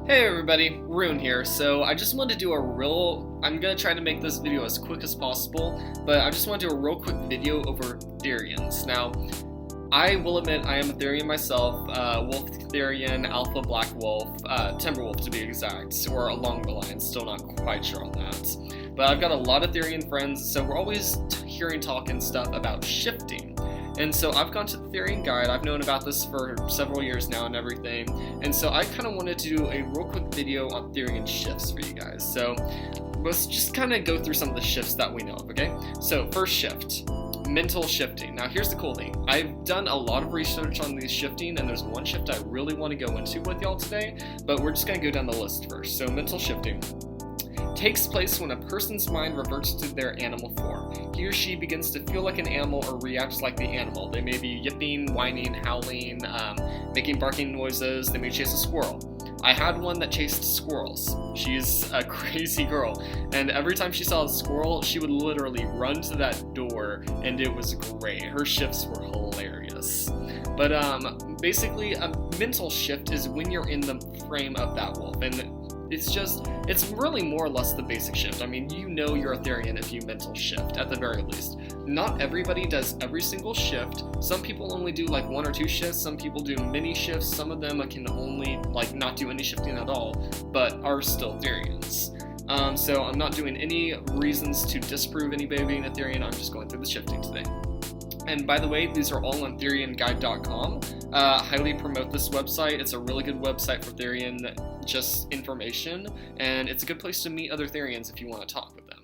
Hey everybody, Rune here. So I just wanted to do I'm gonna try to make this video as quick as possible, but I just want to do a real quick video over Therians. Now, I will admit I am a Therian myself, Wolf Therian, Alpha Black Wolf, Timberwolf to be exact, or along the line, still not quite sure on that. But I've got a lot of Therian friends, so we're always hearing talk and stuff about shifting. And so I've gone to the Therian Guide, I've known about this for several years now and everything, and so I kind of wanted to do a real quick video on Therian shifts for you guys. So let's just kind of go through some of the shifts that we know of, okay? So first shift, mental shifting. Now here's the cool thing, I've done a lot of research on these shifting, and there's one shift I really want to go into with y'all today, but we're just going to go down the list first. So mental shifting takes place when a person's mind reverts to their animal form. He or she begins to feel like an animal or reacts like the animal. They may be yipping, whining, howling, making barking noises. They may chase a squirrel. I had one that chased squirrels. She's a crazy girl, and every time she saw a squirrel, she would literally run to that door, and it was great. Her shifts were hilarious. But basically, a mental shift is when you're in the frame of that wolf, and it's really more or less the basic shift. I mean, you know you're a Therian if you mental shift, at the very least. Not everybody does every single shift. Some people only do like 1 or 2 shifts, some people do mini shifts, some of them can only not do any shifting at all, but are still Therians. So I'm not doing any reasons to disprove anybody being a Therian, I'm just going through the shifting today. And by the way, these are all on TherianGuide.com. Highly promote this website. It's a really good website for Therian just information, and it's a good place to meet other Therians if you want to talk with them.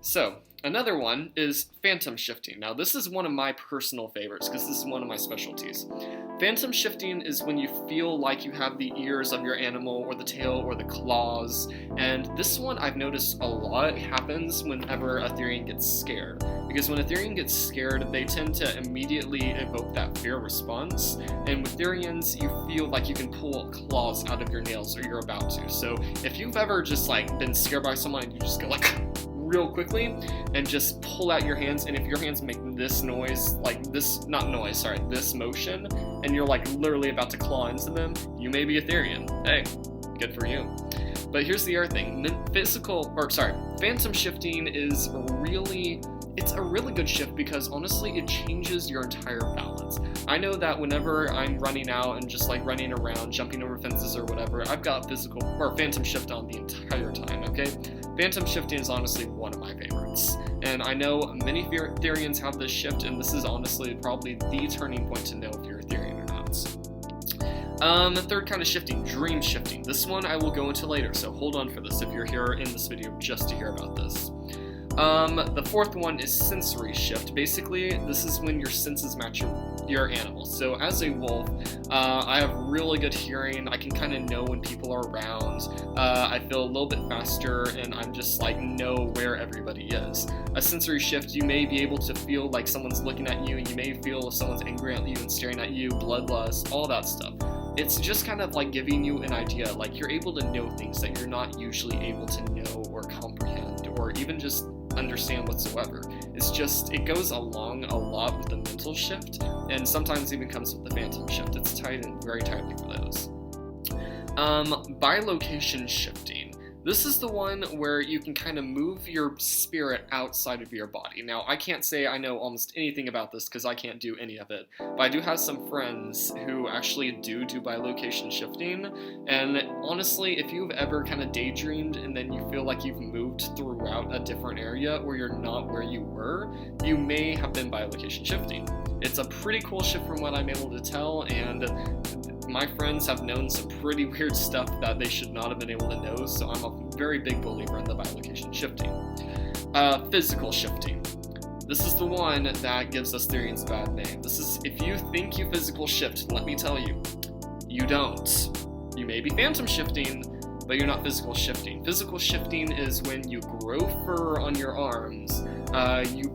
So, another one is phantom shifting. Now, this is one of my personal favorites because this is one of my specialties. Phantom shifting is when you feel like you have the ears of your animal, or the tail, or the claws, and this one I've noticed a lot happens whenever a Therian gets scared. Because when a Therian gets scared, they tend to immediately evoke that fear response, and with Therians, you feel like you can pull claws out of your nails, or you're about to. So if you've ever just been scared by someone and you just go real quickly and just pull out your hands, and if your hands make this noise, this motion, and you're literally about to claw into them, you may be a Therian. Hey, good for you. But here's the other thing, phantom shifting is it's a really good shift because honestly it changes your entire balance. I know that whenever I'm running out and just running around, jumping over fences or whatever, I've got phantom shift on the entire time, okay? Phantom shifting is honestly one of my favorites. And I know many Therians have this shift, and this is honestly probably the turning point to know if you're a Therian or not. The third kind of shifting, dream shifting. This one I will go into later, so hold on for this if you're here in this video just to hear about this. The fourth one is sensory shift. Basically, this is when your senses match your animal. So as a wolf, I have really good hearing. I can kind of know when people are around. I feel a little bit faster, and I'm just know where everybody is. A sensory shift, you may be able to feel like someone's looking at you, and you may feel if someone's angry at you and staring at you, bloodlust, all that stuff. It's just kind of giving you an idea, you're able to know things that you're not usually able to know or comprehend or even just understand whatsoever. It goes along a lot with the mental shift, and sometimes even comes with the phantom shift. It's tied in very tightly for those. Bilocation shifting. This is the one where you can kind of move your spirit outside of your body. Now, I can't say I know almost anything about this because I can't do any of it, but I do have some friends who actually do bilocation shifting, and honestly, if you've ever kind of daydreamed and then you feel like you've moved throughout a different area or you're not where you were, you may have been bilocation shifting. It's a pretty cool shift from what I'm able to tell, and my friends have known some pretty weird stuff that they should not have been able to know, so I'm a very big believer in the bilocation shifting. Physical shifting. This is the one that gives us Therians a bad name. This is, if you think you physical shift, let me tell you, you don't. You may be phantom shifting, but you're not physical shifting. Physical shifting is when you grow fur on your arms, you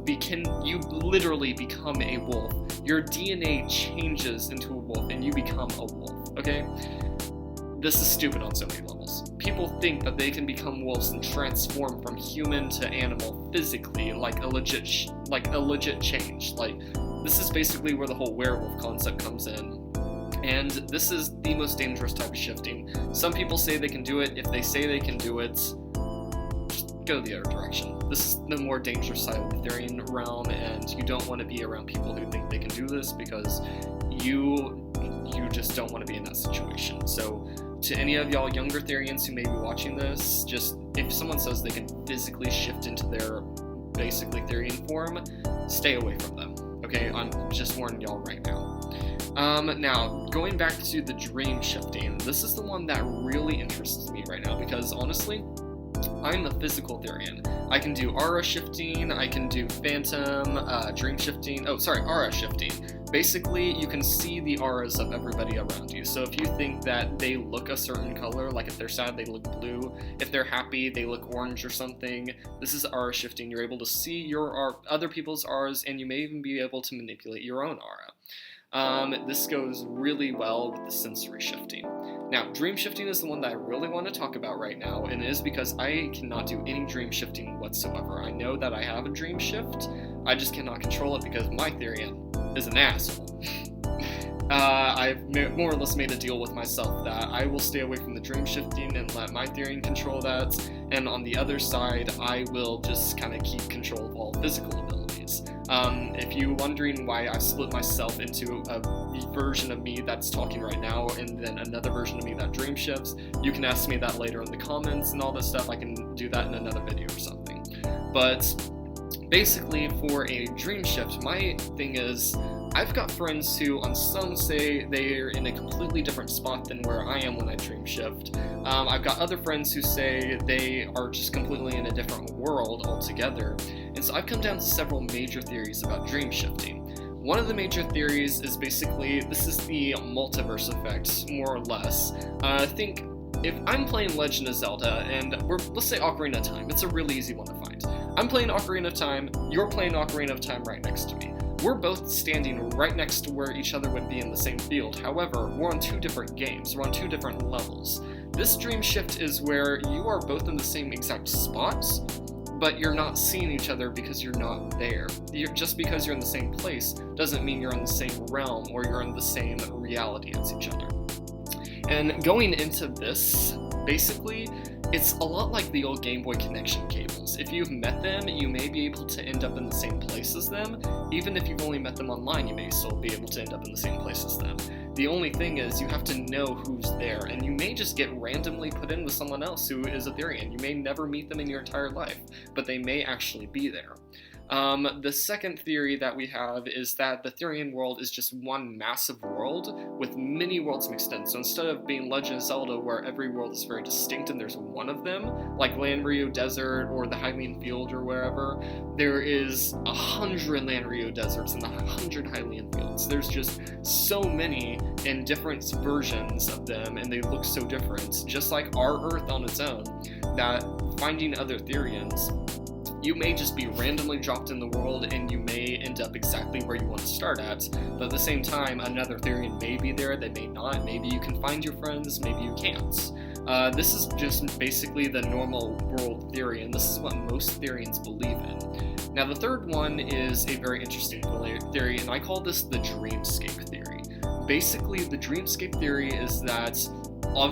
literally become a wolf. Your DNA changes into a wolf and you become a wolf, okay? This is stupid on so many levels. People think that they can become wolves and transform from human to animal physically, a legit change. This is basically where the whole werewolf concept comes in. And this is the most dangerous type of shifting. Some people say they can do it. If they say they can do it, go the other direction. This is the more dangerous side of the Therian realm, and you don't want to be around people who think they can do this, because you just don't want to be in that situation. So to any of y'all younger Therians who may be watching this, just if someone says they can physically shift into their basically Therian form, stay away from them. Okay, I'm just warning y'all right now. Now, going back to the dream shifting, this is the one that really interests me right now, because honestly, I'm a physical Therian. I can do aura shifting, I can do phantom, dream shifting, aura shifting. Basically, you can see the auras of everybody around you. So if you think that they look a certain color, like if they're sad, they look blue. If they're happy, they look orange or something. This is aura shifting. You're able to see your other people's auras, and you may even be able to manipulate your own aura. This goes really well with the sensory shifting. Now, dream shifting is the one that I really want to talk about right now, and it is because I cannot do any dream shifting whatsoever. I know that I have a dream shift, I just cannot control it because my Therian is an asshole. I've more or less made a deal with myself that I will stay away from the dream shifting and let my Therian control that, and on the other side, I will just kind of keep control of all physical abilities. If you're wondering why I've split myself into a version of me that's talking right now and then another version of me that dream shifts, you can ask me that later in the comments and all that stuff. I can do that in another video or something. But basically, for a dream shift, my thing is, I've got friends who, on some say they're in a completely different spot than where I am when I dream shift. I've got other friends who say they are just completely in a different world altogether. And so I've come down to several major theories about dream shifting. One of the major theories is basically, this is the multiverse effect, more or less. Think, if I'm playing Legend of Zelda, and let's say Ocarina of Time, it's a really easy one to find. I'm playing Ocarina of Time, you're playing Ocarina of Time right next to me. We're both standing right next to where each other would be in the same field. However, we're on two different games, we're on two different levels. This dream shift is where you are both in the same exact spot, but you're not seeing each other because you're not there. Just because you're in the same place doesn't mean you're in the same realm or you're in the same reality as each other. And going into this, basically, it's a lot like the old Game Boy connection cables. If you've met them, you may be able to end up in the same place as them. Even if you've only met them online, you may still be able to end up in the same place as them. The only thing is, you have to know who's there, and you may just get randomly put in with someone else who is a Therian. You may never meet them in your entire life, but they may actually be there. The second theory that we have is that the Therian world is just one massive world with many worlds mixed in. So instead of being Legend of Zelda where every world is very distinct and there's one of them, like Lanrio Desert or the Hylian Field or wherever, there is 100 Lanrio Deserts and 100 Hylian Fields. There's just so many in different versions of them, and they look so different, just like our Earth on its own, that finding other Therians, you may just be randomly dropped in the world and you may end up exactly where you want to start at, but at the same time, another Therian may be there, they may not. Maybe you can find your friends, maybe you can't. This is just basically the normal world theory, and this is what most Therians believe in. Now, the third one is a very interesting theory, and I call this the dreamscape theory. Basically, the dreamscape theory is that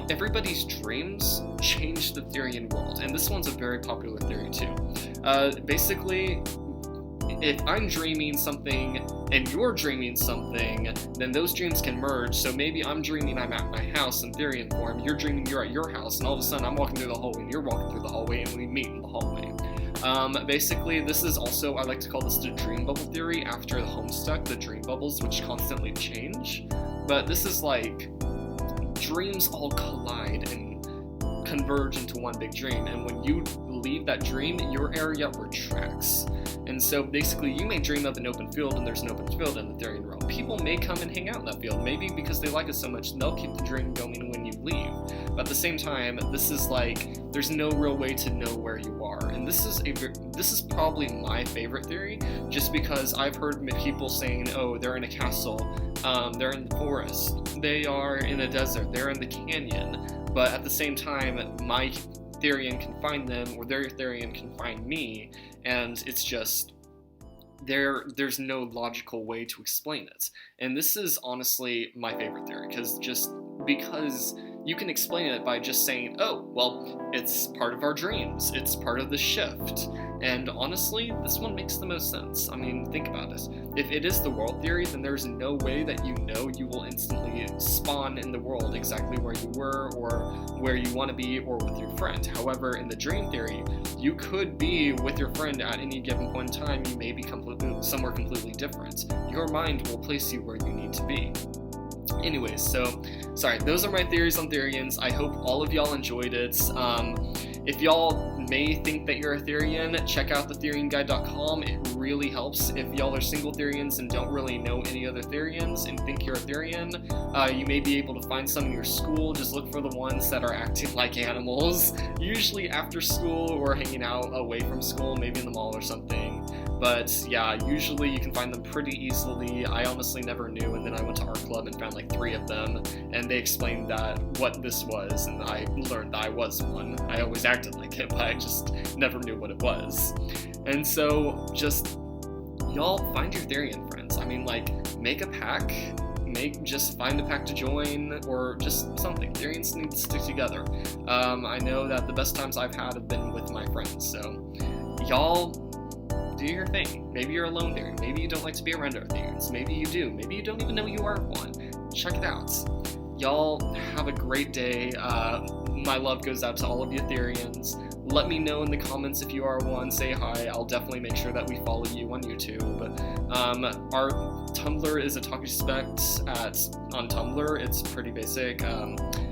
everybody's dreams change the Therian world, and this one's a very popular theory too. Basically, if I'm dreaming something and you're dreaming something, then those dreams can merge. So maybe I'm dreaming I'm at my house in Therian form, you're dreaming you're at your house, and all of a sudden I'm walking through the hallway and you're walking through the hallway, and we meet in the hallway. Basically, this is also, I like to call this the dream bubble theory after the Homestuck, the dream bubbles, which constantly change. But this is like, dreams all collide and converge into one big dream, and when you leave that dream, your area retracts. And so basically, you may dream of an open field, and there's an open field in the Therian realm. People may come and hang out in that field, maybe because they like it so much, they'll keep the dream going when you leave. But at the same time, this is like, there's no real way to know where you are. And this is probably my favorite theory, just because I've heard people saying, oh, they're in a castle, they're in the forest, they are in a desert, they're in the canyon. But at the same time, my Therian can find them, or their Therian can find me, and it's just there's no logical way to explain it. And this is honestly my favorite theory, because you can explain it by just saying, oh, well, it's part of our dreams, it's part of the shift. And honestly, this one makes the most sense. I mean, think about it. If it is the world theory, then there's no way that you will instantly spawn in the world exactly where you were, or where you want to be, or with your friend. However, in the dream theory, you could be with your friend at any given point in time. You may be somewhere completely different. Your mind will place you where you need to be. Anyways, so, sorry, those are my theories on Therians. I hope all of y'all enjoyed it. If y'all may think that you're a Therian, check out thetherianguide.com. It really helps. If y'all are single Therians and don't really know any other Therians and think you're a Therian, you may be able to find some in your school. Just look for the ones that are acting like animals, usually after school or hanging out away from school, maybe in the mall or something. But yeah, usually you can find them pretty easily. I honestly never knew, and then I went to art club and found like 3 of them, and they explained what this was, and I learned that I was one. I always acted like it, but I just never knew what it was. And so just, y'all find your Therian friends. I mean, like, make a pack, just find a pack to join, or just something. Therians need to stick together. I know that the best times I've had have been with my friends, so y'all do your thing. Maybe you're a lone Therian. Maybe you don't like to be around other Therians. Maybe you do. Maybe you don't even know you are one. Check it out. Y'all have a great day. My love goes out to all of you Therians. Let me know in the comments if you are one. Say hi. I'll definitely make sure that we follow you on YouTube. Our Tumblr is Otaku on Tumblr. It's pretty basic.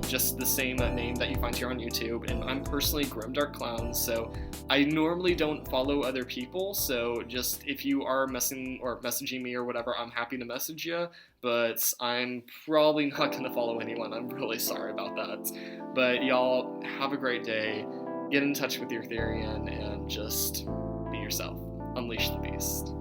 Just the same name that you find here on YouTube, and I'm personally Grimdark Clown, so I normally don't follow other people, so just if you are messaging me or whatever, I'm happy to message you, but I'm probably not going to follow anyone. I'm really sorry about that. But y'all, have a great day, get in touch with your Therian, and just be yourself. Unleash the beast.